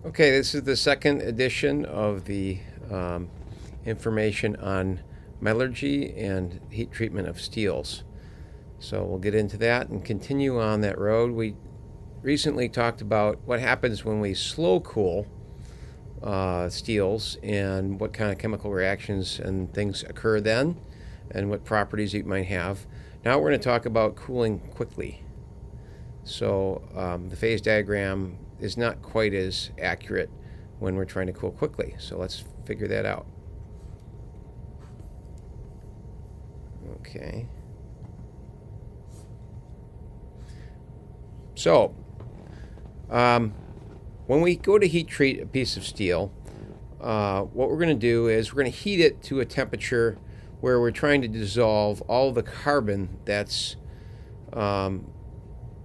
Okay, this is the second edition of the information on metallurgy and heat treatment of steels. So we'll get into that and continue on that road. We recently talked about what happens when we slow cool steels and what kind of chemical reactions and things occur then and what properties it might have. Now we're going to talk about cooling quickly. So the phase diagram is not quite as accurate when we're trying to cool quickly. So let's figure that out. Okay. So when we go to heat treat a piece of steel, what we're going to do is we're going to heat it to a temperature where we're trying to dissolve all the carbon that's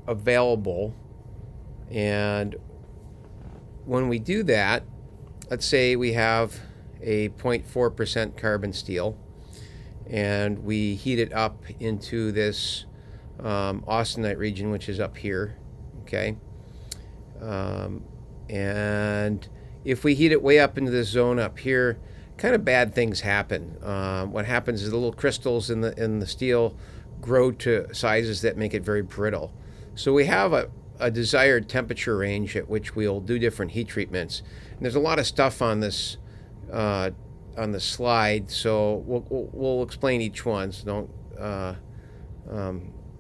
available. And when we do that, let's say we have a 0.4% carbon steel and we heat it up into this austenite region, which is up here, okay? And if we heat it way up into this zone up here, kind of bad things happen. What happens is the little crystals in the steel grow to sizes that make it very brittle. So we have a desired temperature range at which we'll do different heat treatments. And there's a lot of stuff on this on the slide, so we'll explain each one. So don't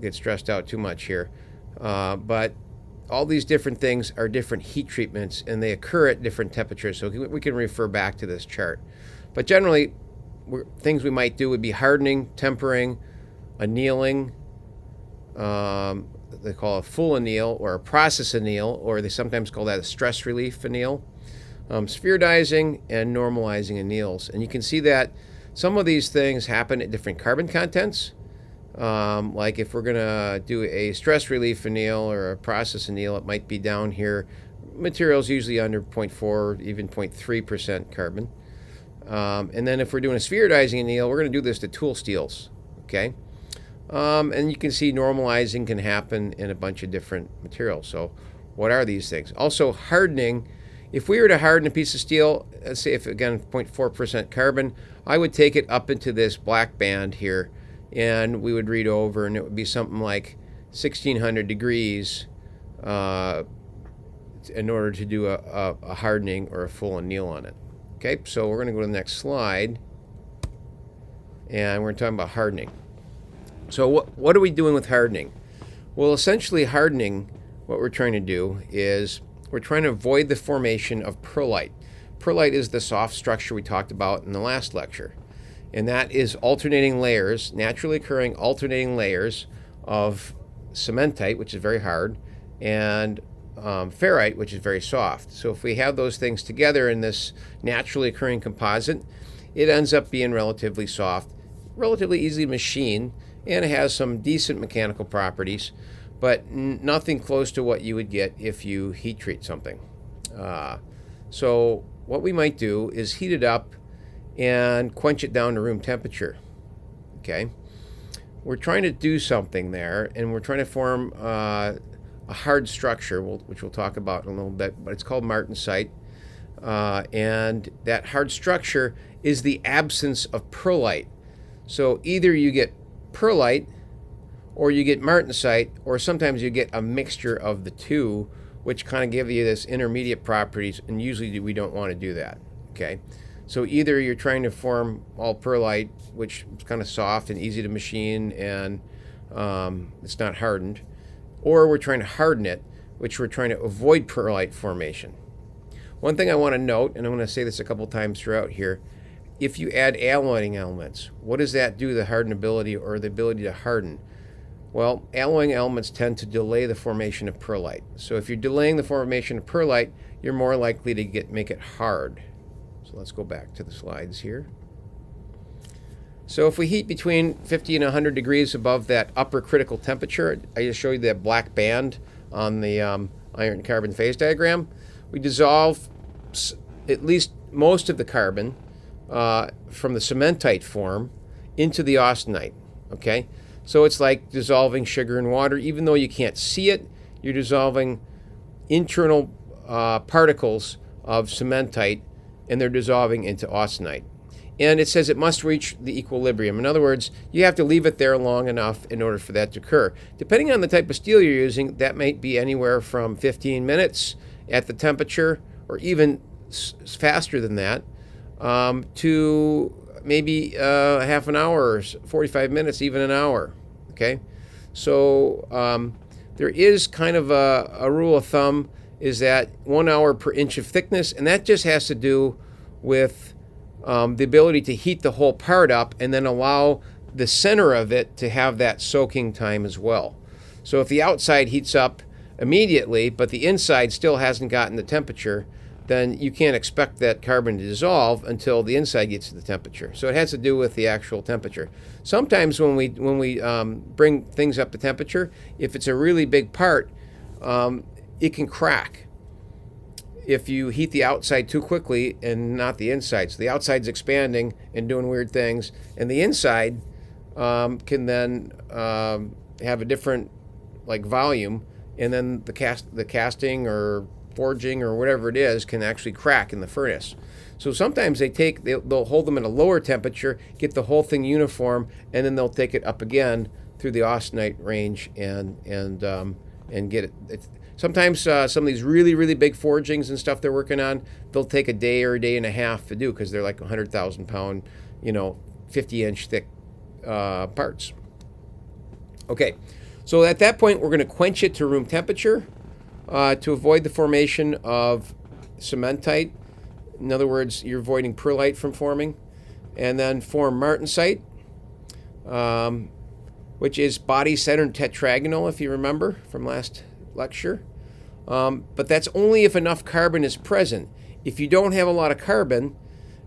get stressed out too much here. But all these different things are different heat treatments, and they occur at different temperatures. So we can refer back to this chart. But generally, things we might do would be hardening, tempering, annealing. They call a full anneal or a process anneal, or they sometimes call that a stress relief anneal. Spheroidizing and normalizing anneals. And you can see that some of these things happen at different carbon contents. Like if we're going to do a stress relief anneal or a process anneal, it might be down here. Materials usually under 0.4, even 0.3% carbon. And then if we're doing a spheroidizing anneal, we're going to do this to tool steels. Okay. And you can see normalizing can happen in a bunch of different materials. So what are these things? Also hardening. If we were to harden a piece of steel, let's say if again 0.4% carbon, I would take it up into this black band here and we would read over and it would be something like 1600 degrees in order to do a hardening or a full anneal on it. Okay, so we're going to go to the next slide and we're talking about hardening. So what are we doing with hardening? Well, essentially hardening, what we're trying to do is we're trying to avoid the formation of pearlite. Pearlite is the soft structure we talked about in the last lecture. And that is alternating layers, naturally occurring alternating layers of cementite, which is very hard, and ferrite, which is very soft. So if we have those things together in this naturally occurring composite, it ends up being relatively soft, relatively easy to machine, and it has some decent mechanical properties, but nothing close to what you would get if you heat treat something. So what we might do is heat it up and quench it down to room temperature. Okay, we're trying to do something there, and we're trying to form a hard structure, which we'll talk about in a little bit, but it's called martensite. And that hard structure is the absence of pearlite. So either you get pearlite or you get martensite, or sometimes you get a mixture of the two, which kind of give you this intermediate properties, and usually we don't want to do that. Okay, so either you're trying to form all pearlite, which is kind of soft and easy to machine and it's not hardened, or we're trying to harden it, which we're trying to avoid pearlite formation. One thing I want to note, and I'm going to say this a couple times throughout here, if you add alloying elements, what does that do to the hardenability or the ability to harden? Well, alloying elements tend to delay the formation of pearlite. So if you're delaying the formation of pearlite, you're more likely to make it hard. So let's go back to the slides here. So if we heat between 50 and 100 degrees above that upper critical temperature, I just showed you that black band on the iron carbon phase diagram, we dissolve at least most of the carbon from the cementite form into the austenite. Okay, so it's like dissolving sugar in water. Even though you can't see it, you're dissolving internal particles of cementite, and they're dissolving into austenite. And it says it must reach the equilibrium. In other words, you have to leave it there long enough in order for that to occur. Depending on the type of steel you're using, that might be anywhere from 15 minutes at the temperature, or even faster than that, to maybe half an hour, or 45 minutes, even an hour. Okay, so there is kind of a rule of thumb, is that 1 hour per inch of thickness, and that just has to do with the ability to heat the whole part up and then allow the center of it to have that soaking time as well. So if the outside heats up immediately, but the inside still hasn't gotten the temperature, then you can't expect that carbon to dissolve until the inside gets to the temperature. So it has to do with the actual temperature. Sometimes when we bring things up to temperature, if it's a really big part, it can crack if you heat the outside too quickly and not the inside. So the outside's expanding and doing weird things, and the inside can then have a different volume, and then the casting or forging or whatever it is can actually crack in the furnace. So sometimes they'll hold them at a lower temperature, get the whole thing uniform, and then they'll take it up again through the austenite range and get it. Sometimes some of these really, really big forgings and stuff they're working on, they'll take a day or a day and a half to do, because they're like 100,000 pound, 50-inch thick parts. Okay, so at that point we're going to quench it to room temperature to avoid the formation of cementite. In other words, you're avoiding perlite from forming. And then form martensite, which is body-centered tetragonal, if you remember from last lecture. But that's only if enough carbon is present. If you don't have a lot of carbon,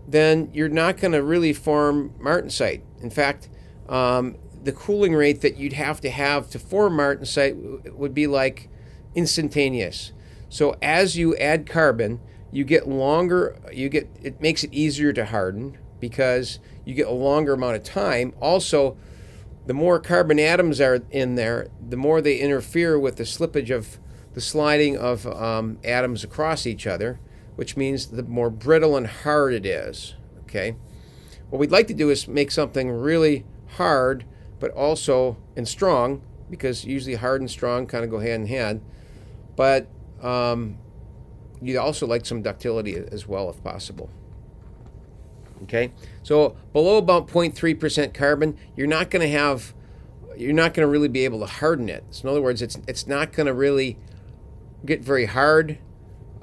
then you're not going to really form martensite. In fact, the cooling rate that you'd have to form martensite would be like instantaneous. So as you add carbon, you get longer. It makes it easier to harden because you get a longer amount of time. Also, the more carbon atoms are in there, the more they interfere with the slippage of the sliding of atoms across each other, which means the more brittle and hard it is. Okay, what we'd like to do is make something really hard, but also and strong, because usually hard and strong kind of go hand in hand. But you'd also like some ductility as well, if possible. Okay, so below about 0.3% carbon, you're not going to really be able to harden it. So in other words, it's not going to really get very hard,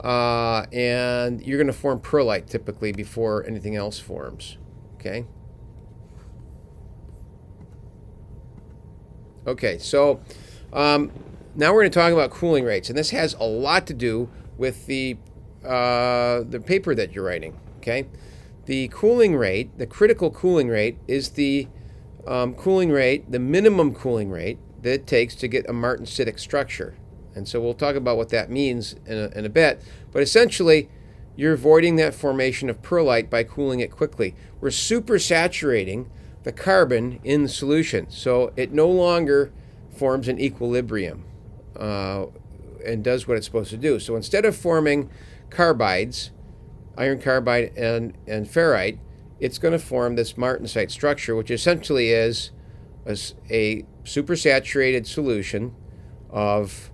and you're going to form perlite typically before anything else forms. Okay. Okay, so now we're going to talk about cooling rates, and this has a lot to do with the paper that you're writing. Okay, the cooling rate, the critical cooling rate, is the cooling rate, the minimum cooling rate that it takes to get a martensitic structure. And so we'll talk about what that means in a bit. But essentially, you're avoiding that formation of perlite by cooling it quickly. We're supersaturating the carbon in the solution, so it no longer forms an equilibrium and does what it's supposed to do. So instead of forming carbides, iron carbide and ferrite, it's going to form this martensite structure, which essentially is a supersaturated solution of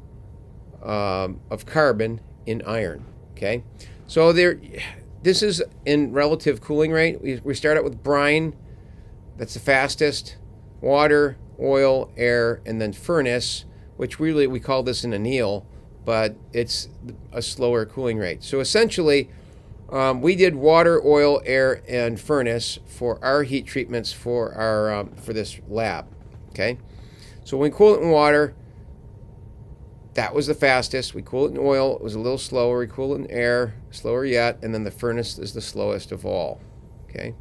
carbon in iron. Okay, so this is in relative cooling rate. We start out with brine, that's the fastest, water, oil, air, and then furnace, which really we call this an anneal, but it's a slower cooling rate. So essentially, we did water, oil, air, and furnace for our heat treatments for our for this lab. Okay, so when we cool it in water, that was the fastest. We cool it in oil, it was a little slower. We cool it in air, slower yet, and then the furnace is the slowest of all. Okay.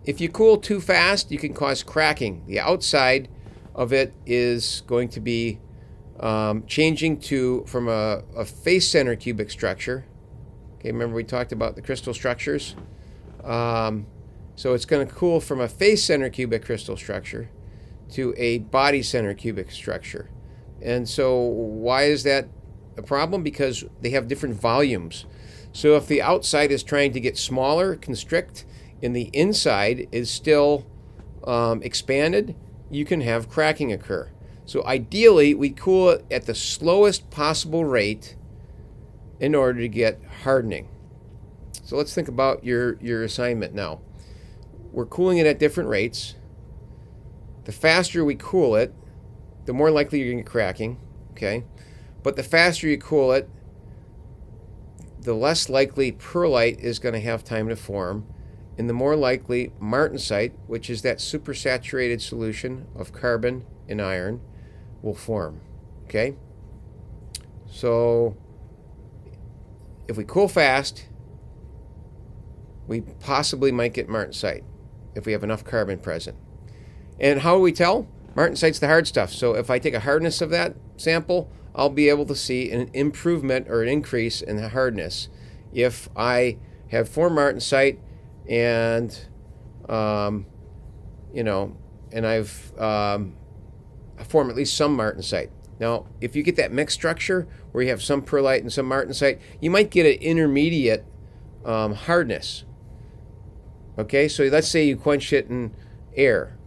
If you cool too fast, you can cause cracking. The outside of it is going to be changing from a face center cubic structure. Okay, remember we talked about the crystal structures? So it's going to cool from a face center cubic crystal structure to a body center cubic structure. And so why is that a problem because they have different volumes. So if the outside is trying to get smaller, constrict, and the inside is still expanded, you can have cracking occur. So ideally, we cool it at the slowest possible rate in order to get hardening. So let's think about your assignment now. We're cooling it at different rates. The faster we cool it, the more likely you're going to get cracking, okay? But the faster you cool it, the less likely perlite is going to have time to form, and the more likely martensite, which is that supersaturated solution of carbon and iron, will form, okay? So if we cool fast, we possibly might get martensite if we have enough carbon present. And how do we tell? Martensite's the hard stuff. So if I take a hardness of that sample, I'll be able to see an improvement or an increase in the hardness if I have formed martensite and and I've formed at least some martensite. Now, if you get that mixed structure where you have some perlite and some martensite, you might get an intermediate hardness. Okay, so let's say you quench it in air.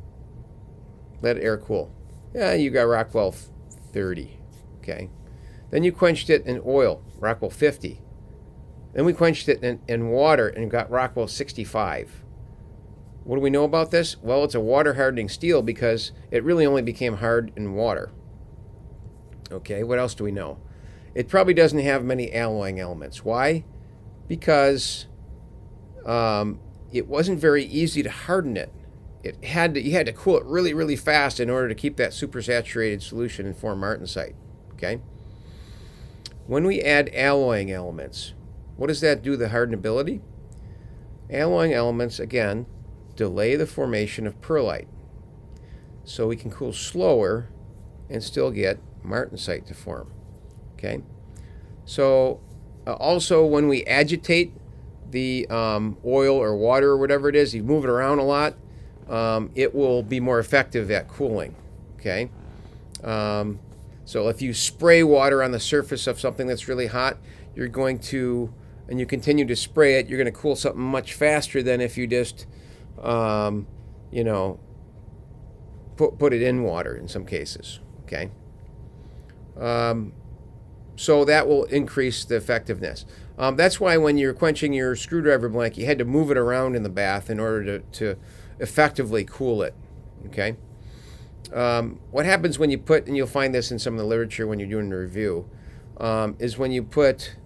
Let air cool. Yeah, you got Rockwell 30. Okay. Then you quenched it in oil, Rockwell 50. Then we quenched it in water and got Rockwell 65. What do we know about this? Well, it's a water hardening steel because it really only became hard in water. Okay, what else do we know? It probably doesn't have many alloying elements. Why? Because it wasn't very easy to harden it. You had to cool it really, really fast in order to keep that supersaturated solution and form martensite. Okay. When we add alloying elements, what does that do to the hardenability? Alloying elements, again, delay the formation of perlite. So we can cool slower and still get martensite to form. Okay. So also when we agitate the oil or water or whatever it is, you move it around a lot, it will be more effective at cooling. Okay. So if you spray water on the surface of something that's really hot, you're going to, and you continue to spray it, you're going to cool something much faster than if you just, put it in water in some cases. Okay. So that will increase the effectiveness. That's why when you're quenching your screwdriver blank, you had to move it around in the bath in order to effectively cool it. Okay. What happens when you put, and you'll find this in some of the literature when you're doing a review, is when you put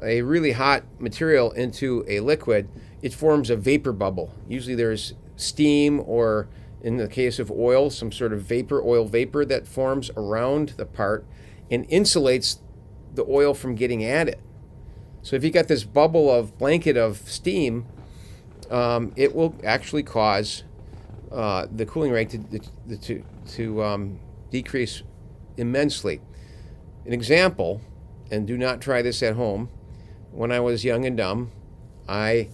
a really hot material into a liquid, it forms a vapor bubble. Usually there's steam, or in the case of oil, some sort of oil vapor that forms around the part and insulates the oil from getting at it. So if you got this blanket of steam, it will actually cause the cooling rate to decrease immensely. An example, and do not try this at home, when I was young and dumb, I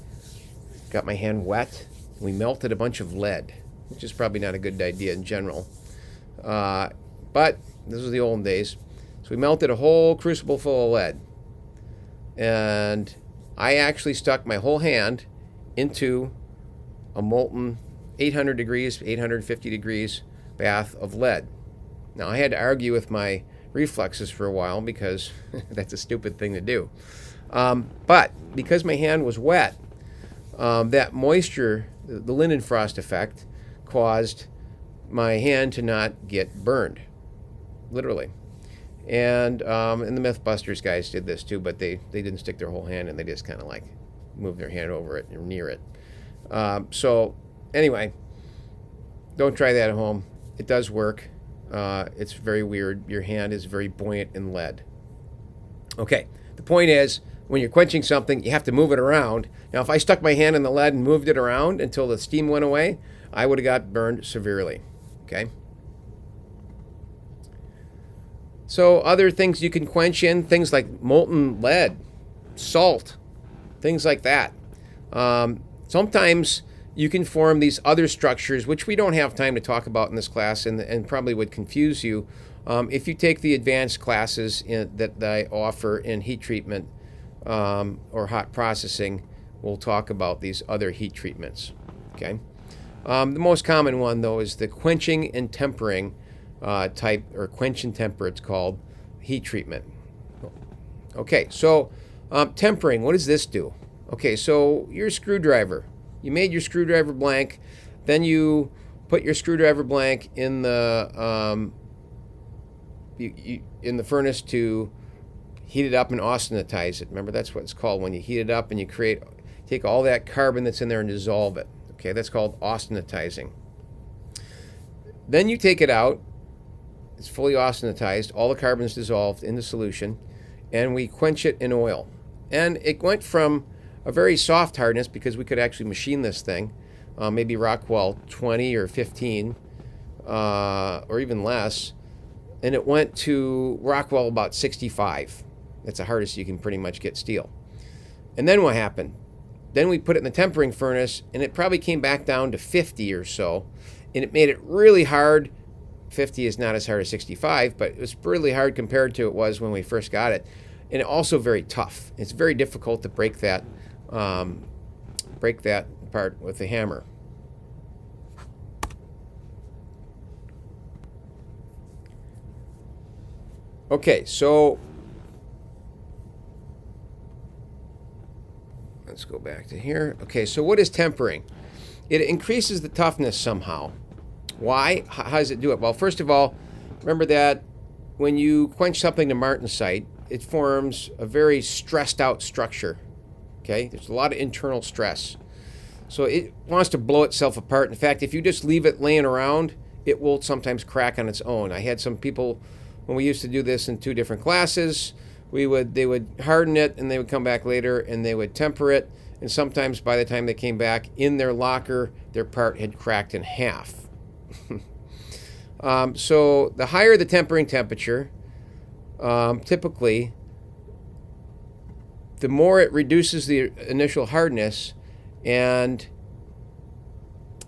got my hand wet. We melted a bunch of lead, which is probably not a good idea in general. But this was the olden days. So we melted a whole crucible full of lead. And I actually stuck my whole hand into a molten 800 degrees, 850 degrees bath of lead. Now, I had to argue with my reflexes for a while because that's a stupid thing to do. But because my hand was wet, that moisture, the Lindenfrost effect, caused my hand to not get burned, literally. And the Mythbusters guys did this too, but they didn't stick their whole hand in. They just kind of like moved their hand over it or near it. So anyway, don't try that at home. It does work. It's very weird. Your hand is very buoyant in lead. Okay, the point is, when you're quenching something, you have to move it around. Now, if I stuck my hand in the lead and moved it around until the steam went away, I would have got burned severely. Okay? So other things you can quench in, things like molten lead, salt, things like that. Sometimes you can form these other structures, which we don't have time to talk about in this class and probably would confuse you. If you take the advanced classes that I offer in heat treatment or hot processing, we'll talk about these other heat treatments. Okay. The most common one, though, is the quenching and tempering type, or quench and temper, it's called, heat treatment. Okay, so tempering, what does this do? Okay, so your screwdriver. You made your screwdriver blank, then you put your screwdriver blank in the in the furnace to heat it up and austenitize it. Remember, that's what it's called when you heat it up and you take all that carbon that's in there and dissolve it. Okay, that's called austenitizing. Then you take it out. It's fully austenitized. All the carbon is dissolved in the solution, and we quench it in oil. And it went from a very soft hardness, because we could actually machine this thing, maybe Rockwell 20 or 15, or even less, and it went to Rockwell about 65. That's the hardest you can pretty much get steel. And then what happened? Then we put it in the tempering furnace, and it probably came back down to 50 or so, and it made it really hard. 50 is not as hard as 65, but it was really hard compared to it was when we first got it, and also very tough. It's very difficult to break that apart with the hammer. Okay, so let's go back to here. Okay, so what is tempering? It increases the toughness somehow. Why? How does it do it? Well, first of all, remember that when you quench something to martensite, it forms a very stressed out structure. Okay, there's a lot of internal stress. So it wants to blow itself apart. In fact, if you just leave it laying around, it will sometimes crack on its own. I had some people, when we used to do this in 2 different classes, they would harden it and they would come back later and they would temper it. And sometimes by the time they came back in their locker, their part had cracked in half. So the higher the tempering temperature, typically, the more it reduces the initial hardness and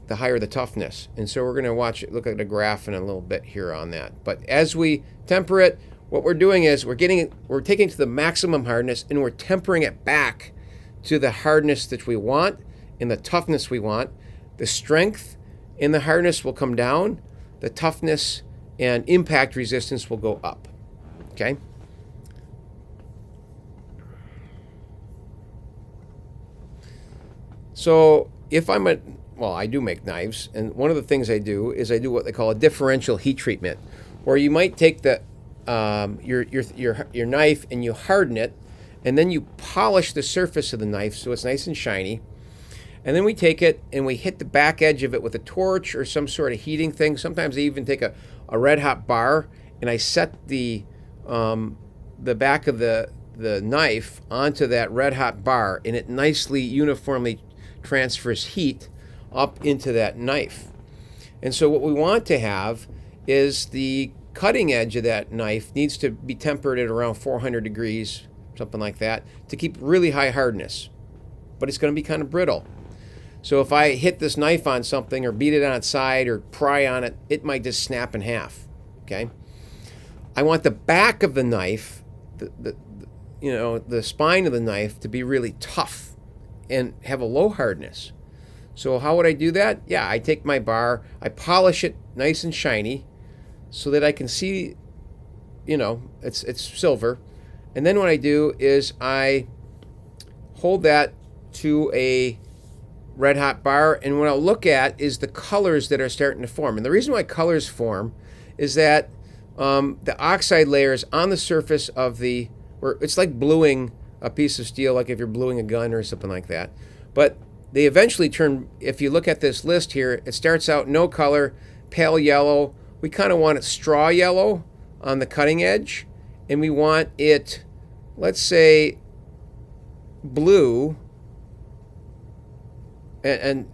the higher the toughness. And so we're going to look at a graph in a little bit here on that. But as we temper it, what we're doing is we're taking it to the maximum hardness and we're tempering it back to the hardness that we want and the toughness we want. The strength and the hardness will come down. The toughness and impact resistance will go up. Okay? So if I do make knives, and one of the things I do is I do what they call a differential heat treatment, where you might take your knife and you harden it, and then you polish the surface of the knife so it's nice and shiny, and then we take it and we hit the back edge of it with a torch or some sort of heating thing. Sometimes I even take a red hot bar and I set the back of the knife onto that red hot bar, and it nicely uniformly transfers heat up into that knife. And so what we want to have is the cutting edge of that knife needs to be tempered at around 400 degrees, something like that, to keep really high hardness. But it's going to be kind of brittle. So if I hit this knife on something or beat it on its side or pry on it, it might just snap in half. Okay? I want the back of the knife, the spine of the knife, to be really tough and have a low hardness. So how would I do that? Yeah, I take my bar, I polish it nice and shiny so that I can see, it's silver. And then what I do is I hold that to a red hot bar, and what I'll look at is the colors that are starting to form. And the reason why colors form is that the oxide layers on the surface of it's like bluing a piece of steel, like if you're bluing a gun or something like that. But they eventually turn, if you look at this list here, it starts out no color, pale yellow. We kind of want it straw yellow on the cutting edge, and we want it, let's say, blue. And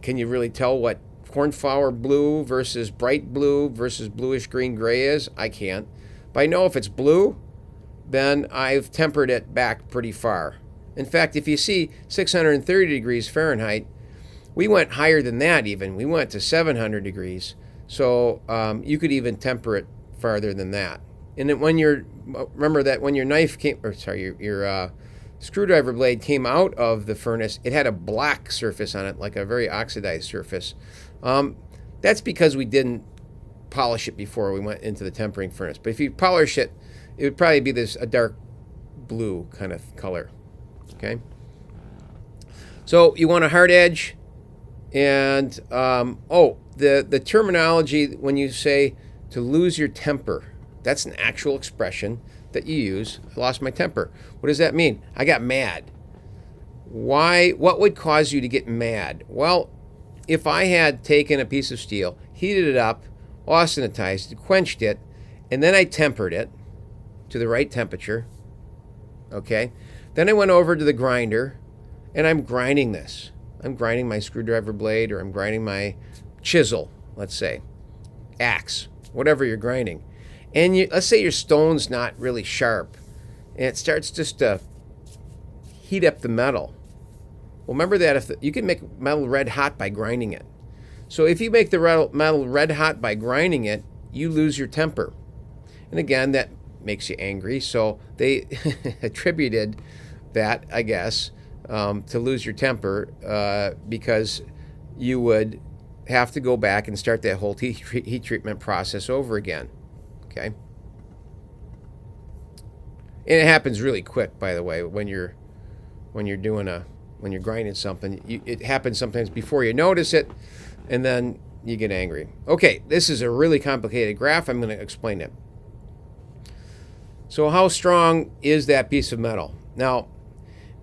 can you really tell what cornflower blue versus bright blue versus bluish green gray is? I can't. But I know if it's blue, then I've tempered it back pretty far. In fact, if you see 630 degrees Fahrenheit, We went higher than that even. We went to 700 degrees. So you could even temper it farther than that. And then remember that when your knife came, or sorry, your screwdriver blade came out of the furnace, it had a black surface on it, like a very oxidized surface. That's because we didn't polish it before we went into the tempering furnace. But if you polish it, it would probably be a dark blue kind of color. Okay. So you want a hard edge, and the terminology when you say to lose your temper, that's an actual expression that you use. I lost my temper. What does that mean? I got mad. Why? What would cause you to get mad? Well, if I had taken a piece of steel, heated it up, austenitized it, quenched it, and then I tempered it to the right temperature, okay? Then I went over to the grinder, and I'm grinding this. I'm grinding my screwdriver blade, or I'm grinding my chisel, let's say, axe, whatever you're grinding. And let's say your stone's not really sharp, and it starts just to heat up the metal. Well, remember that you can make metal red hot by grinding it. So if you make the metal red hot by grinding it, you lose your temper. And again, that makes you angry. So they attributed that, I guess, to lose your temper because you would have to go back and start that whole heat treatment process over again. Okay? And it happens really quick, by the way, when you're grinding something. It happens sometimes before you notice it, and then you get angry. Okay, this is a really complicated graph. I'm going to explain it. So how strong is that piece of metal? Now,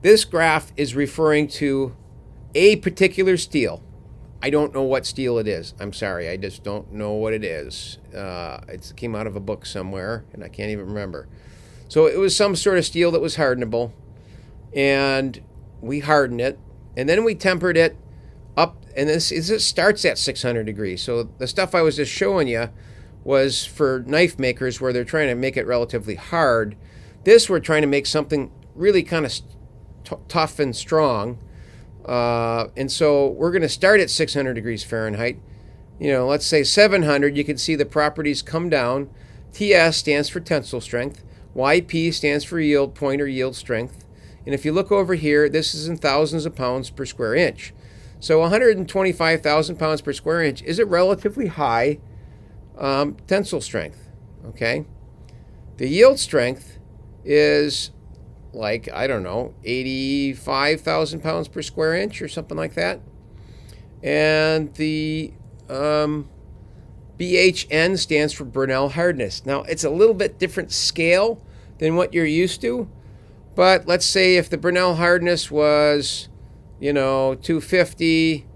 this graph is referring to a particular steel. I don't know what steel it is. I'm sorry, I just don't know what it is. It came out of a book somewhere, and I can't even remember. So it was some sort of steel that was hardenable, and we hardened it, and then we tempered it up, and this starts at 600 degrees. So the stuff I was just showing you was for knife makers where they're trying to make it relatively hard. This, we're trying to make something really kind of tough and strong. And so we're going to start at 600 degrees Fahrenheit. Let's say 700. You can see the properties come down. TS stands for tensile strength. YP stands for yield point or yield strength. And if you look over here, this is in thousands of pounds per square inch. So 125,000 pounds per square inch is a relatively high tensile strength. Okay? The yield strength is like, I don't know, 85,000 pounds per square inch or something like that. And the BHN stands for Brinell hardness. Now, it's a little bit different scale than what you're used to, but let's say if the Brinell hardness was, 250,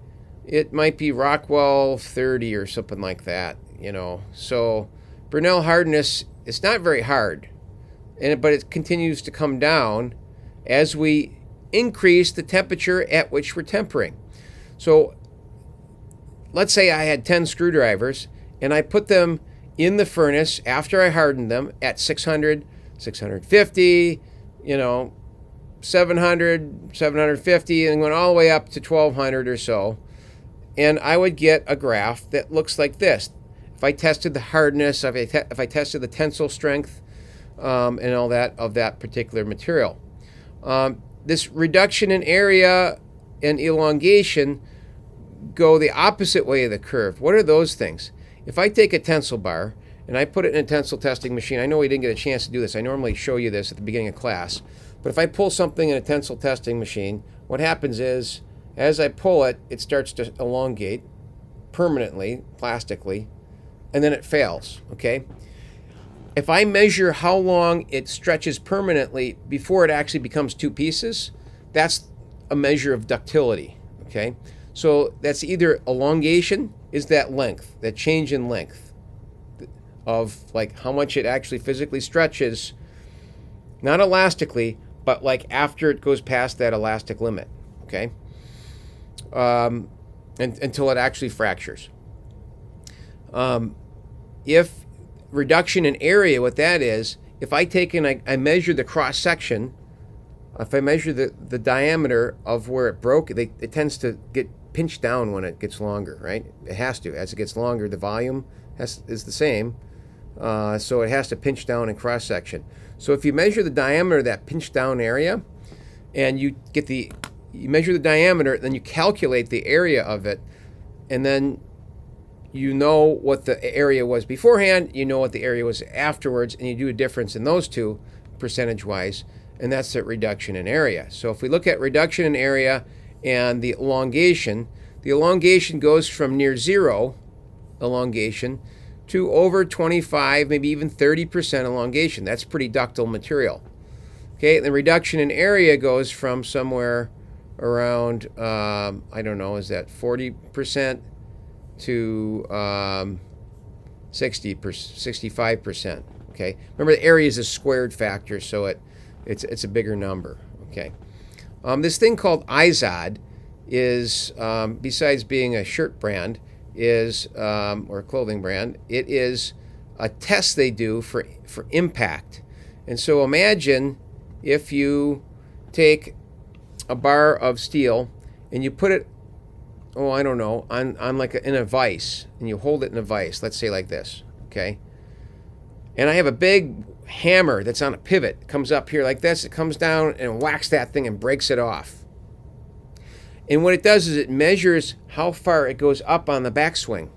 it might be Rockwell 30 or something like that, So Brinell hardness, it's not very hard. But it continues to come down as we increase the temperature at which we're tempering. So let's say I had 10 screwdrivers and I put them in the furnace after I hardened them at 600, 650, 700, 750, and went all the way up to 1200 or so. And I would get a graph that looks like this. If I tested the hardness, if I tested the tensile strength, and all that of that particular material. This reduction in area and elongation go the opposite way of the curve. What are those things? If I take a tensile bar and I put it in a tensile testing machine, I know we didn't get a chance to do this. I normally show you this at the beginning of class. But if I pull something in a tensile testing machine, what happens is, as I pull it, it starts to elongate permanently, plastically, and then it fails, okay? If I measure how long it stretches permanently before it actually becomes two pieces, that's a measure of ductility, okay? So that's either elongation, is that length, that change in length of like how much it actually physically stretches, not elastically, but like after it goes past that elastic limit, okay? Until it actually fractures. If reduction in area, what that is, if I take and I measure the cross section, if I measure the diameter of where it broke, it tends to get pinch down when it gets longer, right? It has to. As it gets longer, the volume is the same. So it has to pinch down in cross section. So if you measure the diameter of that pinch down area, and you measure the diameter, then you calculate the area of it, and then you know what the area was beforehand, you know what the area was afterwards, and you do a difference in those two percentage-wise, and that's the reduction in area. So if we look at reduction in area and the elongation goes from near zero elongation to over 25, maybe even 30% elongation. That's pretty ductile material. Okay, the reduction in area goes from somewhere around, I don't know, is that 40% to 65%. Okay, remember the area is a squared factor, so it's a bigger number. Okay, this thing called Izod is, besides being a shirt brand, or a clothing brand, it is a test they do for impact. And so imagine if you take a bar of steel and you put it, I don't know, on like in a vise, and you hold it in a vise, let's say like this, okay? And I have a big hammer that's on a pivot. It comes up here like this, it comes down and whacks that thing and breaks it off. And what it does is it measures how far it goes up on the backswing.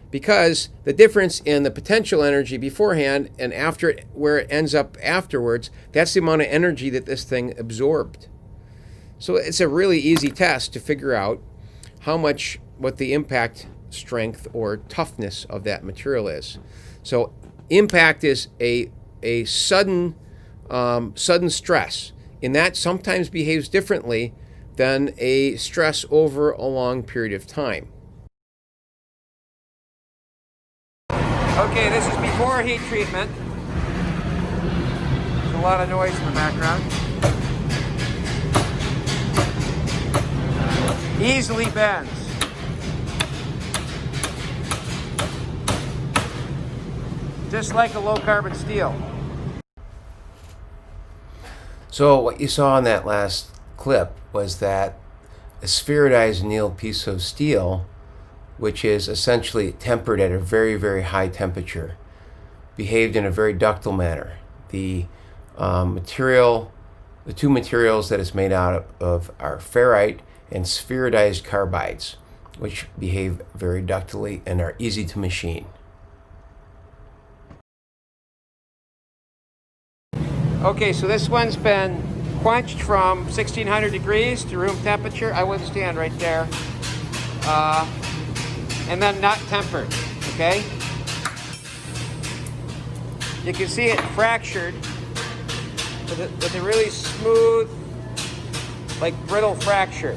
Because the difference in the potential energy beforehand and after it, where it ends up afterwards, that's the amount of energy that this thing absorbed. So it's a really easy test to figure out what the impact strength or toughness of that material is. So impact is a sudden stress, and that sometimes behaves differently than a stress over a long period of time. Okay, this is before heat treatment. There's a lot of noise in the background. Easily bends. Just like a low carbon steel. So what you saw in that last clip was that a spheroidized annealed piece of steel, which is essentially tempered at a very, very high temperature, behaved in a very ductile manner. The two materials that it's made out of are ferrite and spheroidized carbides, which behave very ductilely and are easy to machine. Okay, so this one's been quenched from 1600 degrees to room temperature. I wouldn't stand right there. And then not tempered, okay? You can see it fractured with a really smooth, like brittle fracture.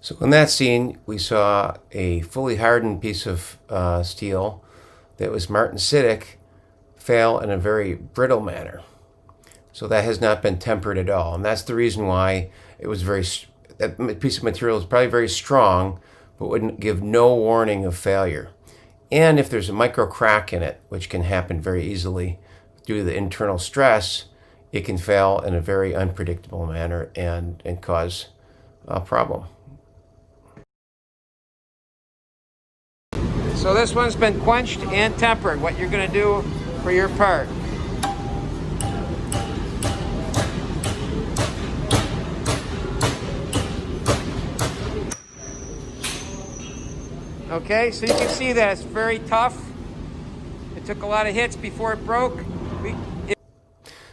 So in that scene, we saw a fully hardened piece of steel that was martensitic fail in a very brittle manner. So that has not been tempered at all. And that's the reason why that piece of material is probably very strong, but wouldn't give no warning of failure. And if there's a micro crack in it, which can happen very easily due to the internal stress, it can fail in a very unpredictable manner and cause a problem. So this one's been quenched and tempered, what you're going to do for your part. Okay, so you can see that it's very tough. It took a lot of hits before it broke.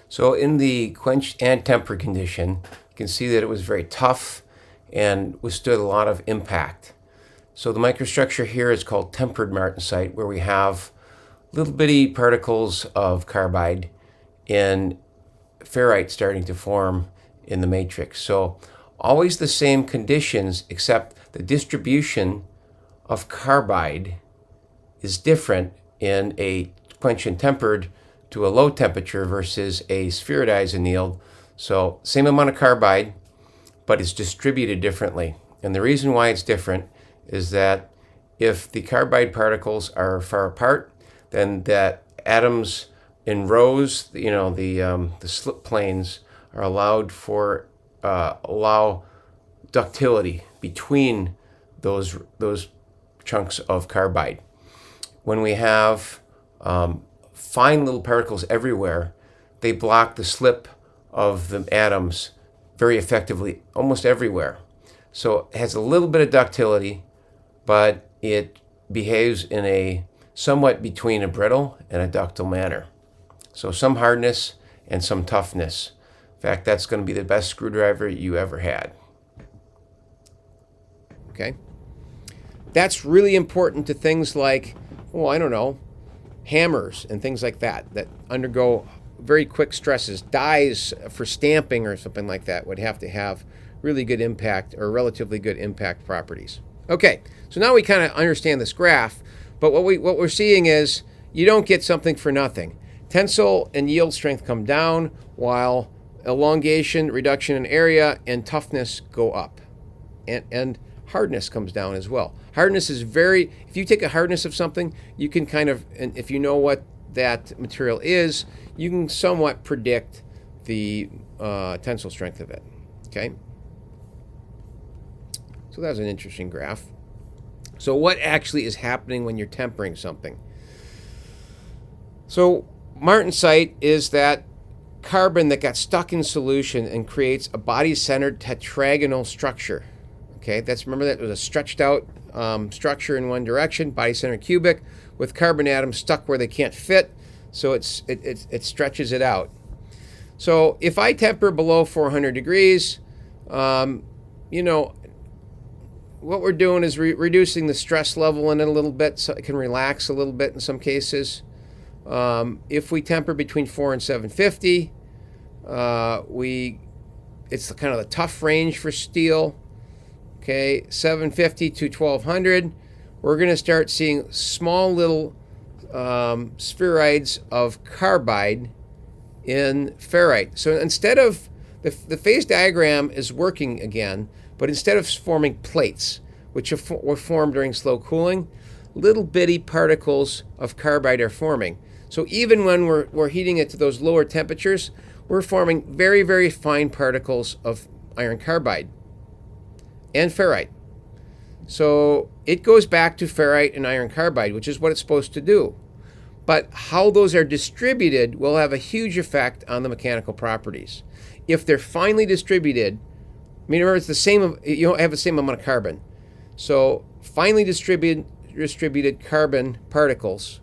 So in the quenched and tempered condition, you can see that it was very tough and withstood a lot of impact. So the microstructure here is called tempered martensite, where we have little bitty particles of carbide and ferrite starting to form in the matrix. So always the same conditions, except the distribution of carbide is different in a quenched and tempered to a low temperature versus a spheroidized annealed. So same amount of carbide, but it's distributed differently. And the reason why it's different is that if the carbide particles are far apart, then that atoms in rows, the slip planes are allowed ductility between those chunks of carbide. When we have fine little particles everywhere, they block the slip of the atoms very effectively almost everywhere. So it has a little bit of ductility, but it behaves in a somewhat between a brittle and a ductile manner. So some hardness and some toughness. In fact, that's going to be the best screwdriver you ever had. Okay? That's really important to things like, well, I don't know, hammers and things like that undergo very quick stresses. Dies for stamping or something like that would have to have really good impact or relatively good impact properties. Okay, so now we kind of understand this graph, but what we're seeing is you don't get something for nothing. Tensile and yield strength come down while elongation, reduction in area, and toughness go up. And hardness comes down as well. Hardness is if you take a hardness of something, you can kind of, and if you know what that material is, you can somewhat predict the tensile strength of it. Okay? So that was an interesting graph. So what actually is happening when you're tempering something? So martensite is that carbon that got stuck in solution and creates a body-centered tetragonal structure. Okay, remember that it was a stretched out structure in one direction, body-centered cubic, with carbon atoms stuck where they can't fit, so it stretches it out. So if I temper below 400 degrees, what we're doing is reducing the stress level in it a little bit so it can relax a little bit in some cases. If we temper between 4 and 750, it's kind of the tough range for steel. Okay, 750 to 1200, we're going to start seeing small little spheroids of carbide in ferrite. So instead of, the phase diagram is working again, but instead of forming plates, which were formed during slow cooling, little bitty particles of carbide are forming. So even when we're heating it to those lower temperatures, we're forming very, very fine particles of iron carbide and ferrite. So it goes back to ferrite and iron carbide, which is what it's supposed to do. But how those are distributed will have a huge effect on the mechanical properties. If they're finely distributed, remember it's the same, you have the same amount of carbon. So finely distributed carbon particles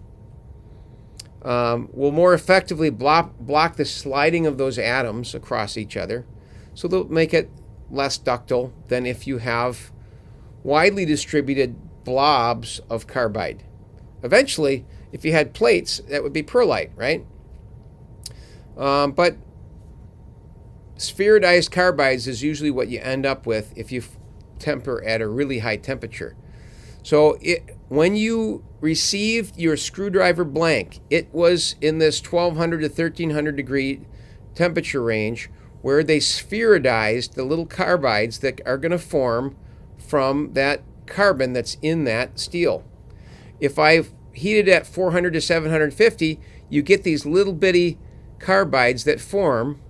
will more effectively block the sliding of those atoms across each other. So they'll make it less ductile than if you have widely distributed blobs of carbide. Eventually, if you had plates, that would be pearlite, right? But spheroidized carbides is usually what you end up with if you temper at a really high temperature. So when you received your screwdriver blank, it was in this 1200 to 1300 degree temperature range where they spheroidized the little carbides that are going to form from that carbon that's in that steel. If I've heated at 400 to 750, you get these little bitty carbides that form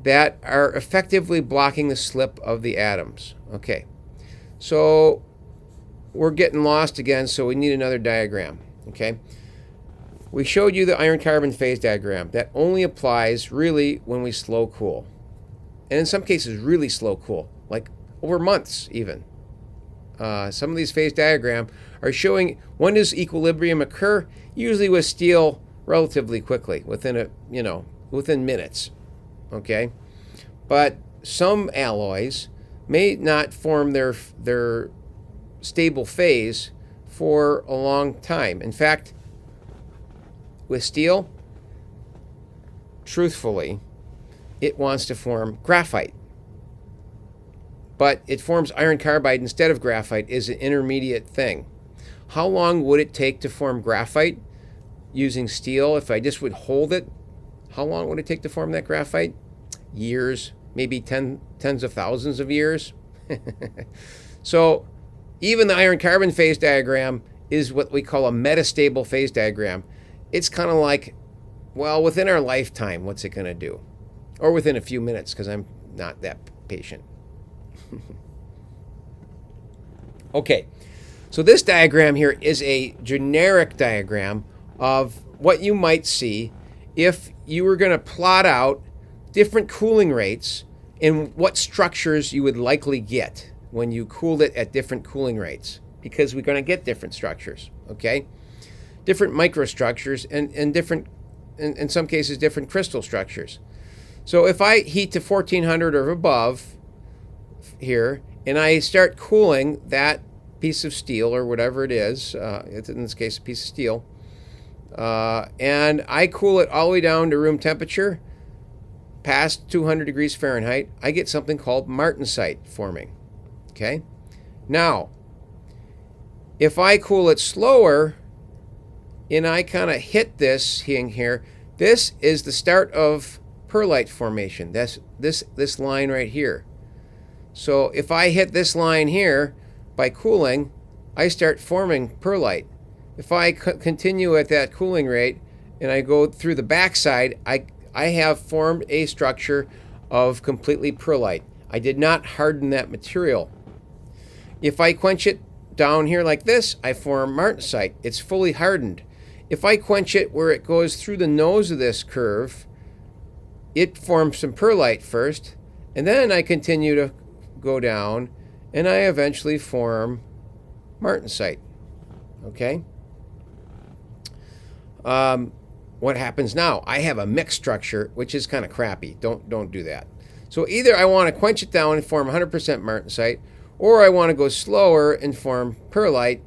that are effectively blocking the slip of the atoms. Okay, so we're getting lost again, so we need another diagram. Okay, we showed you the iron carbon phase diagram. That only applies really when we slow cool, and in some cases really slow cool, like over months even. Some of these phase diagrams are showing when does equilibrium occur, usually with steel relatively quickly, within minutes. Okay, but some alloys may not form their stable phase for a long time. In fact, with steel, truthfully, it wants to form graphite. But it forms iron carbide instead of graphite is an intermediate thing. How long would it take to form graphite using steel if I just would hold it? How long would it take to form that graphite? Years, maybe tens of thousands of years. So even the iron carbon phase diagram is what we call a metastable phase diagram. It's kind of like, well, within our lifetime, what's it going to do? Or within a few minutes, because I'm not that patient. Okay, so this diagram here is a generic diagram of what you might see if you were going to plot out different cooling rates and what structures you would likely get when you cooled it at different cooling rates, because we're going to get different structures, okay? Different microstructures and different, in some cases, different crystal structures. So if I heat to 1400 or above here, and I start cooling that piece of steel or whatever it is, it's in this case a piece of steel, and I cool it all the way down to room temperature, past 200 degrees Fahrenheit, I get something called martensite forming. Okay? Now, if I cool it slower and I kind of hit this thing here, this is the start of perlite formation. That's this line right here. So if I hit this line here by cooling, I start forming perlite. If I continue at that cooling rate and I go through the backside, I have formed a structure of completely perlite. I did not harden that material. If I quench it down here like this, I form martensite. It's fully hardened. If I quench it where it goes through the nose of this curve, it forms some perlite first, and then I continue to go down, and I eventually form martensite. Okay? What happens now? I have a mixed structure, which is kind of crappy. Don't do that. So either I want to quench it down and form 100% martensite, or I want to go slower and form perlite.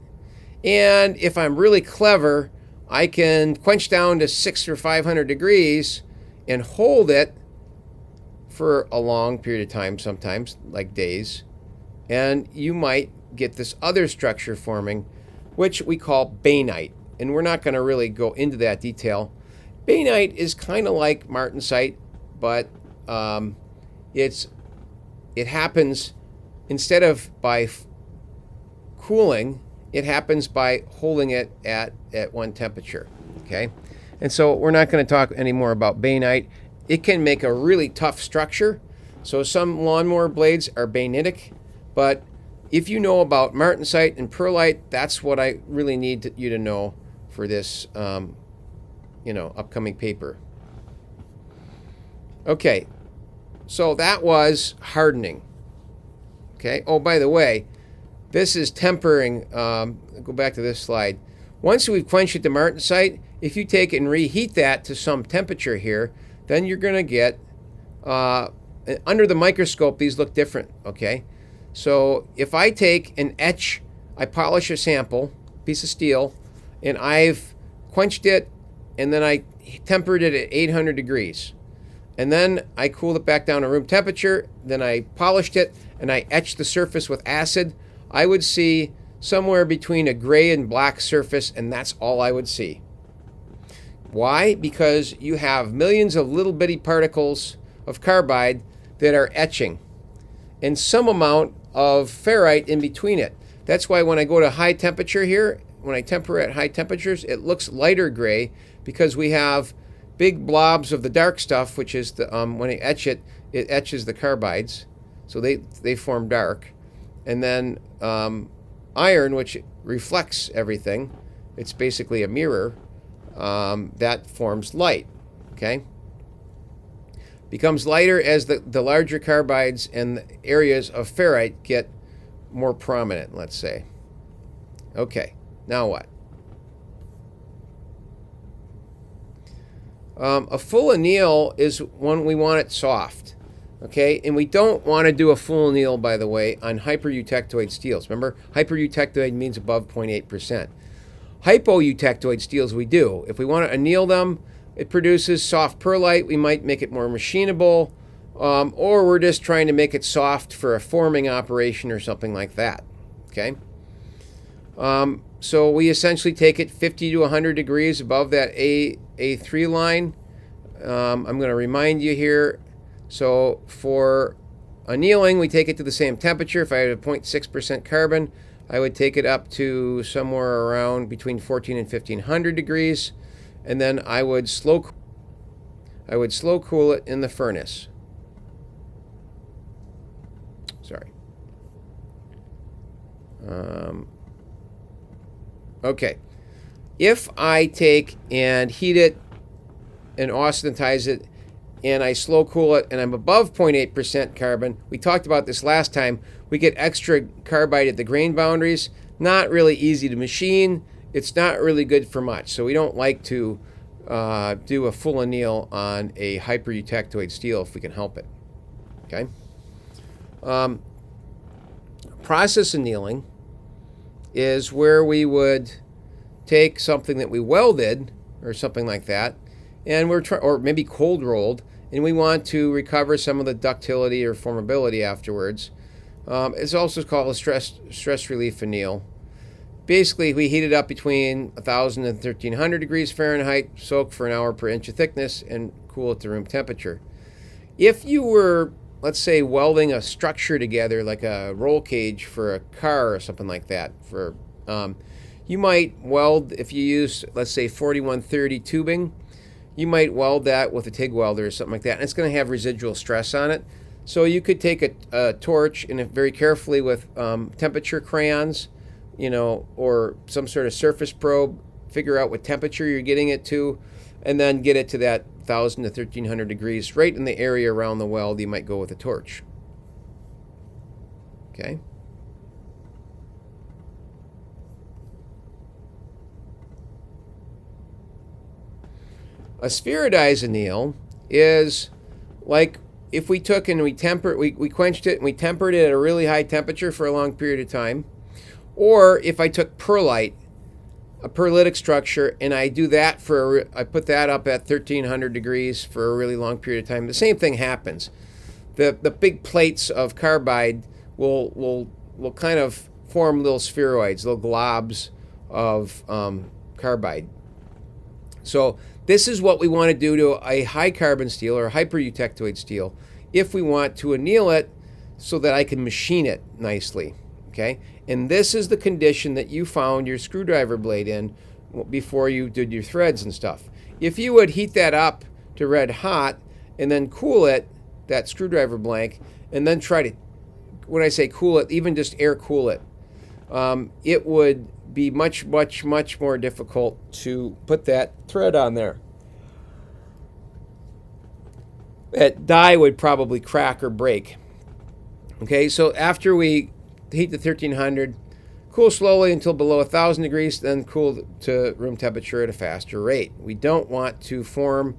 And if I'm really clever, I can quench down to 600 or 500 degrees and hold it for a long period of time, sometimes like days. And you might get this other structure forming, which we call bainite. And we're not going to really go into that detail. Bainite is kind of like martensite, but it happens instead of by cooling, it happens by holding it at one temperature. Okay, and so we're not going to talk anymore about bainite. It can make a really tough structure. So some lawnmower blades are bainitic, but if you know about martensite and perlite, that's what I really need you to know for this upcoming paper. Okay, so that was hardening. Okay, oh, by the way, this is tempering. Go back to this slide. Once we've quenched it to martensite, if you take it and reheat that to some temperature here, then you're going to get, under the microscope, these look different, okay? So if I take an etch, I polish a sample, piece of steel, and I've quenched it, and then I tempered it at 800 degrees. And then I cooled it back down to room temperature, then I polished it, and I etched the surface with acid. I would see somewhere between a gray and black surface, and that's all I would see. Why? Because you have millions of little bitty particles of carbide that are etching, and some amount of ferrite in between it. That's why when I go to high temperature here, when I temper at high temperatures, it looks lighter gray because we have big blobs of the dark stuff, which is the when I etch it, it etches the carbides, so they form dark, and then iron, which reflects everything. It's basically a mirror. That forms light. Okay. Becomes lighter as the larger carbides and the areas of ferrite get more prominent, let's say. Okay, now what? A full anneal is when we want it soft. Okay, and we don't want to do a full anneal, by the way, on hypereutectoid steels. Remember, hypereutectoid means above 0.8%. Hypoeutectoid steels we do. If we want to anneal them, it produces soft perlite. We might make it more machinable, or we're just trying to make it soft for a forming operation or something like that. Okay. So we essentially take it 50 to 100 degrees above that A3 line. I'm going to remind you here. So for annealing, we take it to the same temperature. If I had a 0.6% carbon, I would take it up to somewhere around between 14 and 1500 degrees, and then I would slow cool it in the furnace. Sorry. Okay. If I take and heat it and austenize it, and I slow cool it, and I'm above 0.8% carbon, we talked about this last time, we get extra carbide at the grain boundaries. Not really easy to machine. It's not really good for much. So we don't like to do a full anneal on a hypereutectoid steel if we can help it. Okay. Process annealing is where we would take something that we welded or something like that, and or maybe cold rolled, and we want to recover some of the ductility or formability afterwards. It's also called a stress relief anneal. Basically, we heat it up between 1,000 and 1,300 degrees Fahrenheit, soak for an hour per inch of thickness, and cool it to room temperature. If you were, let's say, welding a structure together, like a roll cage for a car or something like that, you might weld, if you use, let's say, 4130 tubing, you might weld that with a TIG welder or something like that, and it's going to have residual stress on it. So you could take a torch and very carefully with temperature crayons, or some sort of surface probe, figure out what temperature you're getting it to, and then get it to that 1,000 to 1,300 degrees. Right in the area around the weld, you might go with a torch. Okay. A spheroidized anneal is like if we took and we quenched it and we tempered it at a really high temperature for a long period of time. Or if I took perlite, a perlitic structure, and I do that I put that up at 1,300 degrees for a really long period of time, the same thing happens. The big plates of carbide will kind of form little spheroids, little globs of carbide. So this is what we want to do to a high carbon steel or a hypereutectoid steel if we want to anneal it so that I can machine it nicely. Okay, and this is the condition that you found your screwdriver blade in before you did your threads and stuff. If you would heat that up to red hot and then cool it, that screwdriver blank, and then try to, when I say cool it, even just air cool it, it would be much, much, much more difficult to put that thread on there. That die would probably crack or break. Okay, so after we heat to 1,300, cool slowly until below 1,000 degrees, then cool to room temperature at a faster rate. We don't want to form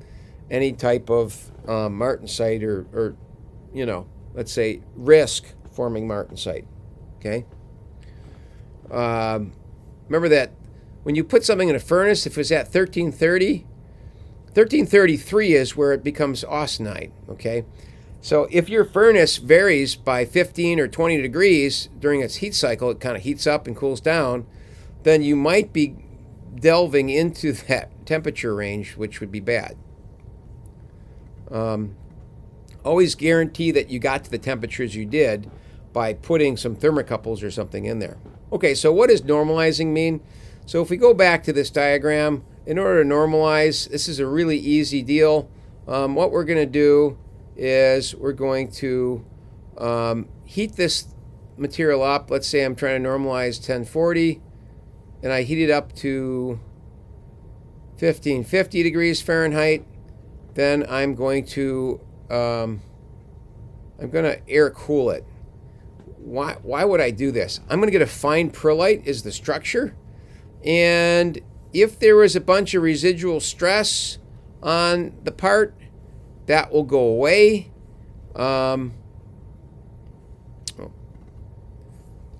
any type of martensite or let's say risk forming martensite. Okay. Remember that when you put something in a furnace, if it's at 1333 is where it becomes austenite. Okay. So if your furnace varies by 15 or 20 degrees during its heat cycle, it kind of heats up and cools down, then you might be delving into that temperature range, which would be bad. Always guarantee that you got to the temperatures you did by putting some thermocouples or something in there. Okay, so what does normalizing mean? So if we go back to this diagram, in order to normalize, this is a really easy deal. What we're going to do is we're going to heat this material up. Let's say I'm trying to normalize 1040, and I heat it up to 1550 degrees Fahrenheit. Then I'm going to air cool it. Why would I do this? I'm going to get a fine perlite as the structure, and if there was a bunch of residual stress on the part, that will go away.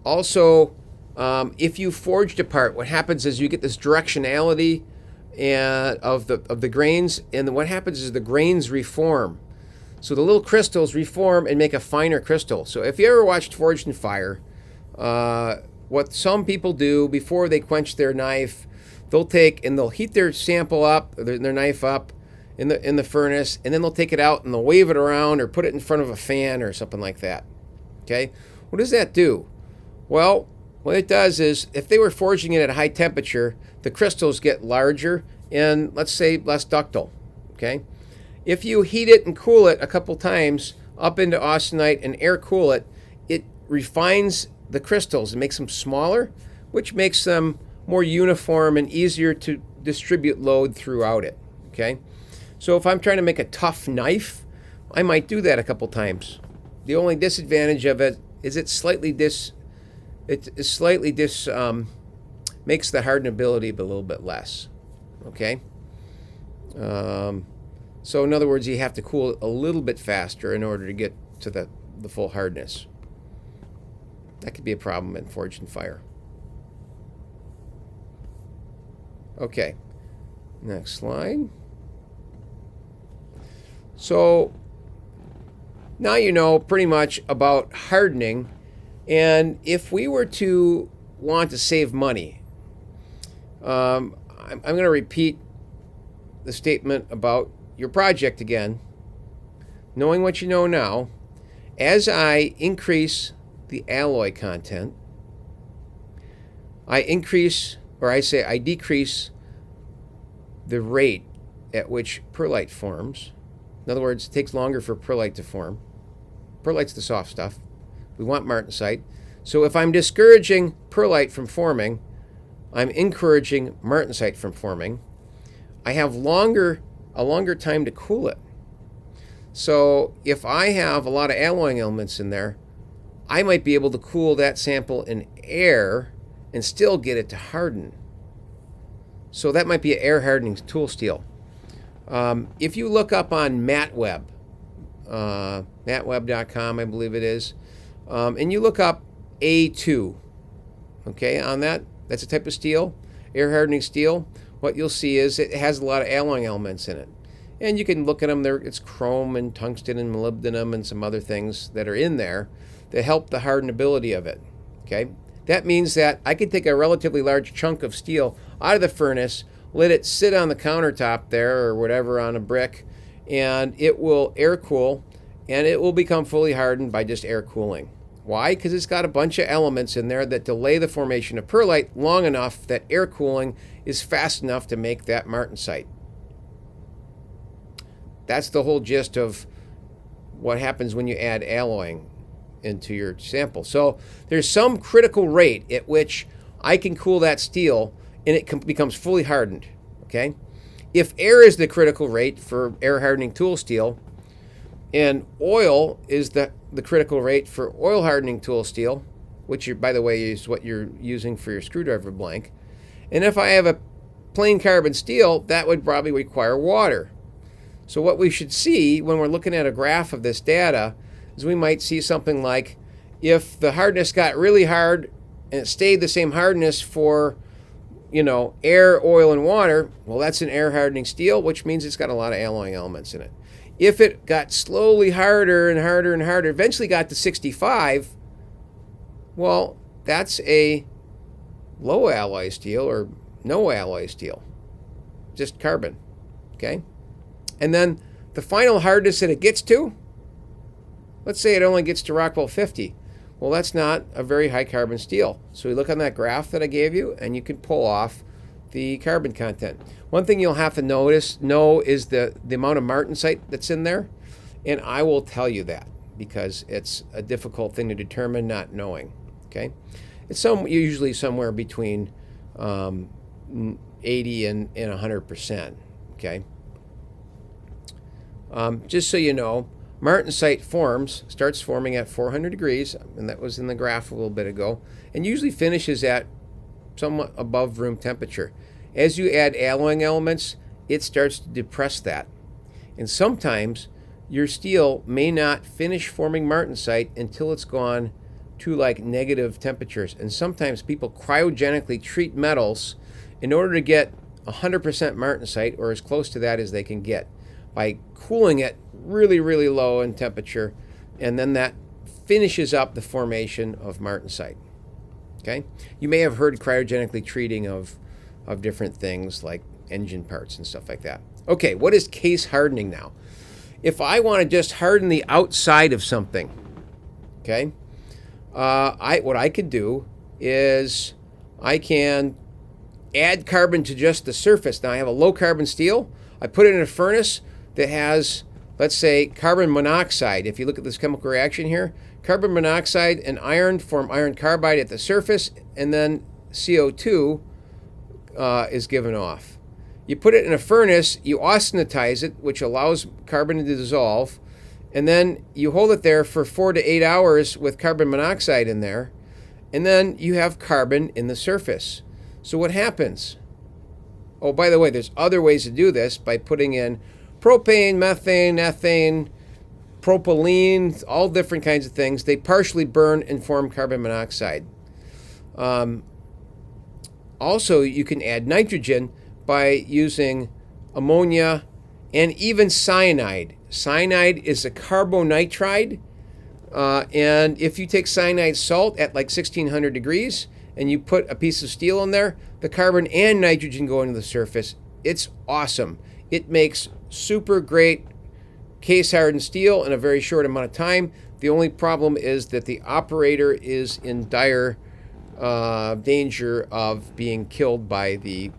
Also, if you forged a part, what happens is you get this directionality of the grains, and what happens is the grains reform. So the little crystals reform and make a finer crystal. So if you ever watched Forged in Fire, what some people do before they quench their knife, they'll heat their sample up, their knife up, in the furnace, and then they'll take it out and they'll wave it around or put it in front of a fan or something like that. Okay? What does that do? Well, what it does is if they were forging it at a high temperature, the crystals get larger and, let's say, less ductile. Okay? If you heat it and cool it a couple times up into austenite and air cool it, it refines the crystals and makes them smaller, which makes them more uniform and easier to distribute load throughout it. Okay, so if I'm trying to make a tough knife, I might do that a couple times. The only disadvantage of it is it makes the hardenability a little bit less. Okay, so in other words, you have to cool it a little bit faster in order to get to the full hardness. That could be a problem in Forged in Fire. Okay, next slide. So now you know pretty much about hardening, and if we were to want to save money, I'm going to repeat the statement about your project again. Knowing what you know now, as I increase the alloy content, I decrease the rate at which perlite forms. In other words, it takes longer for perlite to form. Perlite's the soft stuff. We want martensite. So if I'm discouraging perlite from forming, I'm encouraging martensite from forming. I have a longer time to cool it. So if I have a lot of alloying elements in there, I might be able to cool that sample in air and still get it to harden. So that might be an air hardening tool steel. If you look up on MattWeb, mattweb.com, I believe it is, and you look up A2, okay, on that's a type of steel, air hardening steel. What you'll see is it has a lot of alloying elements in it. And you can look at them there. It's chrome and tungsten and molybdenum and some other things that are in there that help the hardenability of it. Okay, that means that I can take a relatively large chunk of steel out of the furnace, let it sit on the countertop there or whatever on a brick, and it will air cool, and it will become fully hardened by just air cooling. Why? Because it's got a bunch of elements in there that delay the formation of perlite long enough that air cooling is fast enough to make that martensite. That's the whole gist of what happens when you add alloying into your sample. So there's some critical rate at which I can cool that steel and it becomes fully hardened. Okay? If air is the critical rate for air hardening tool steel, and oil is the critical rate for oil hardening tool steel, which, by the way, is what you're using for your screwdriver blank. And if I have a plain carbon steel, that would probably require water. So what we should see when we're looking at a graph of this data is we might see something like if the hardness got really hard and it stayed the same hardness for, air, oil, and water, well, that's an air hardening steel, which means it's got a lot of alloying elements in it. If it got slowly harder and harder and harder, eventually got to 65, well, that's a low alloy steel or no alloy steel, just carbon, okay? And then the final hardness that it gets to, let's say it only gets to Rockwell 50. Well, that's not a very high carbon steel. So we look on that graph that I gave you, and you can pull off the carbon content. One thing you'll have to know is the amount of martensite that's in there, and I will tell you that because it's a difficult thing to determine not knowing. Okay, it's usually somewhere between 80 and 100%. Okay, just so you know, martensite starts forming at 400 degrees, and that was in the graph a little bit ago, and usually finishes at somewhat above room temperature. As you add alloying elements, it starts to depress that. And sometimes your steel may not finish forming martensite until it's gone to like negative temperatures. And sometimes people cryogenically treat metals in order to get 100% martensite, or as close to that as they can get, by cooling it really, really low in temperature, and then that finishes up the formation of martensite. Okay? You may have heard cryogenically treating of different things like engine parts and stuff like that. Okay, what is case hardening now? If I want to just harden the outside of something, okay, what I could do is I can add carbon to just the surface. Now I have a low carbon steel. I put it in a furnace that has, let's say, carbon monoxide. If you look at this chemical reaction here, carbon monoxide and iron form iron carbide at the surface, and then CO2 is given off. You put it in a furnace, you austenize it, which allows carbon to dissolve, and then you hold it there for 4 to 8 hours with carbon monoxide in there, and then you have carbon in the surface. So what happens? Oh, by the way, there's other ways to do this by putting in propane, methane, ethane, propylene, all different kinds of things. They partially burn and form carbon monoxide. Also, you can add nitrogen by using ammonia and even cyanide. Cyanide is a carbonitride, and if you take cyanide salt at like 1600 degrees and you put a piece of steel in there, the carbon and nitrogen go into the surface. It's awesome. It makes super great case hardened steel in a very short amount of time. The only problem is that the operator is in dire danger of being killed by the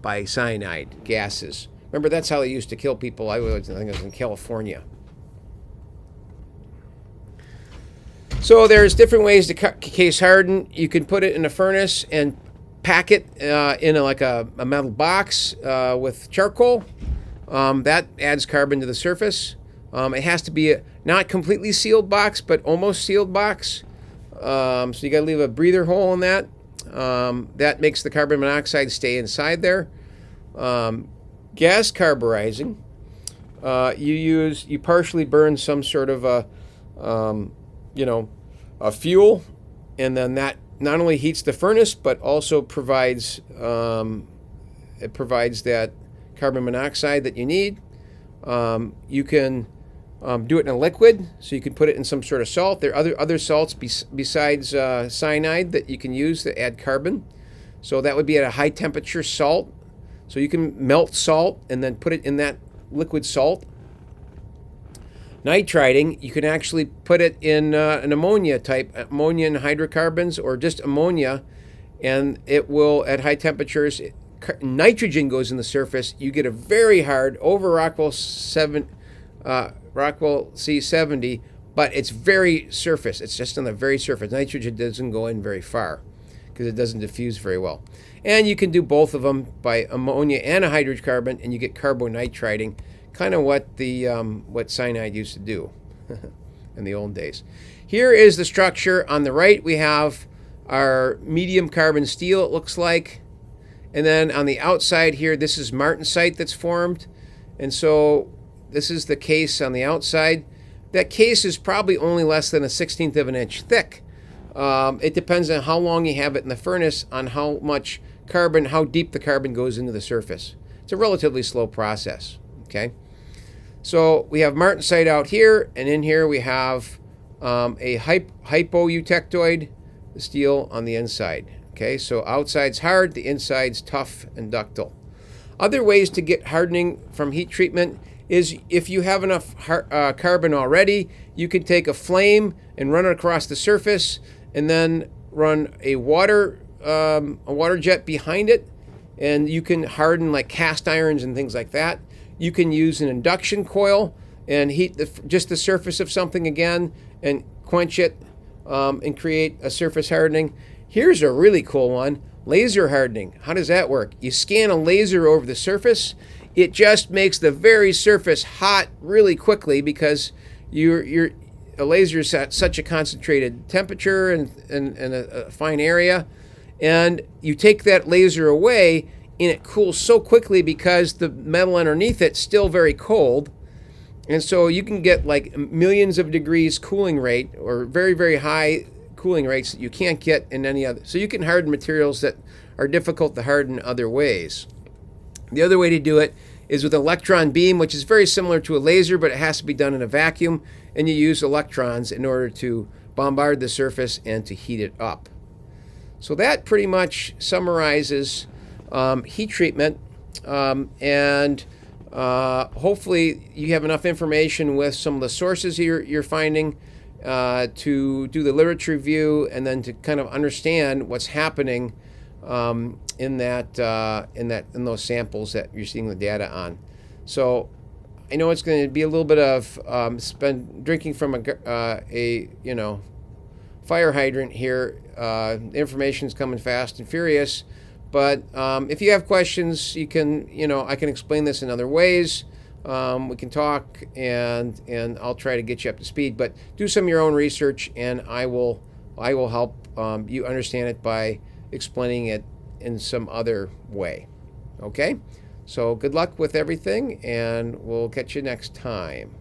by cyanide gases. Remember, that's how they used to kill people. I think it was in California. So there's different ways to case harden. You can put it in a furnace and pack it in a metal box with charcoal. That adds carbon to the surface. It has to be a not completely sealed box, but almost sealed box. So you got to leave a breather hole in that. That makes the carbon monoxide stay inside there. Gas carburizing. You partially burn some sort of a fuel, and then that not only heats the furnace but also provides that carbon monoxide that you need. You can do it in a liquid, so you can put it in some sort of salt. There are other salts besides cyanide that you can use to add carbon. So that would be at a high temperature salt. So you can melt salt and then put it in that liquid salt. Nitriding, you can actually put it in an ammonia and hydrocarbons, or just ammonia, and it will, at high temperatures, nitrogen goes in the surface. You get a very hard, over Rockwell C70, but it's very surface. It's just on the very surface. Nitrogen doesn't go in very far because it doesn't diffuse very well. And you can do both of them by ammonia and a hydrocarbon, and you get carbonitriding, kind of what cyanide used to do in the old days. Here is the structure. On the right, we have our medium carbon steel, it looks like. And then on the outside here, this is martensite that's formed. And so this is the case on the outside. That case is probably only less than 1/16 of an inch thick. It depends on how long you have it in the furnace, on how much carbon, how deep the carbon goes into the surface. It's a relatively slow process, okay? So we have martensite out here, and in here we have a hypoeutectoid steel on the inside. Okay, so outside's hard, the inside's tough and ductile. Other ways to get hardening from heat treatment is, if you have enough carbon already, you can take a flame and run it across the surface, and then run a water jet behind it, and you can harden like cast irons and things like that. You can use an induction coil and heat just the surface of something again and quench it and create a surface hardening. Here's a really cool one, laser hardening. How does that work? You scan a laser over the surface. It just makes the very surface hot really quickly because a laser is at such a concentrated temperature and a fine area. And you take that laser away, and it cools so quickly because the metal underneath it's still very cold. And so you can get like millions of degrees cooling rate, or very, very high cooling rates that you can't get in any other. So you can harden materials that are difficult to harden other ways. The other way to do it is with an electron beam, which is very similar to a laser, but it has to be done in a vacuum, and you use electrons in order to bombard the surface and to heat it up. So that pretty much summarizes heat treatment, and hopefully you have enough information with some of the sources you're finding to do the literature review, and then to kind of understand what's happening in those samples that you're seeing the data on. So I know it's going to be a little bit of drinking from a fire hydrant here. The information's coming fast and furious, but if you have questions, you can I can explain this in other ways. We can talk, and I'll try to get you up to speed. But do some of your own research, and I will help you understand it by explaining it in some other way. Okay? So good luck with everything, and we'll catch you next time.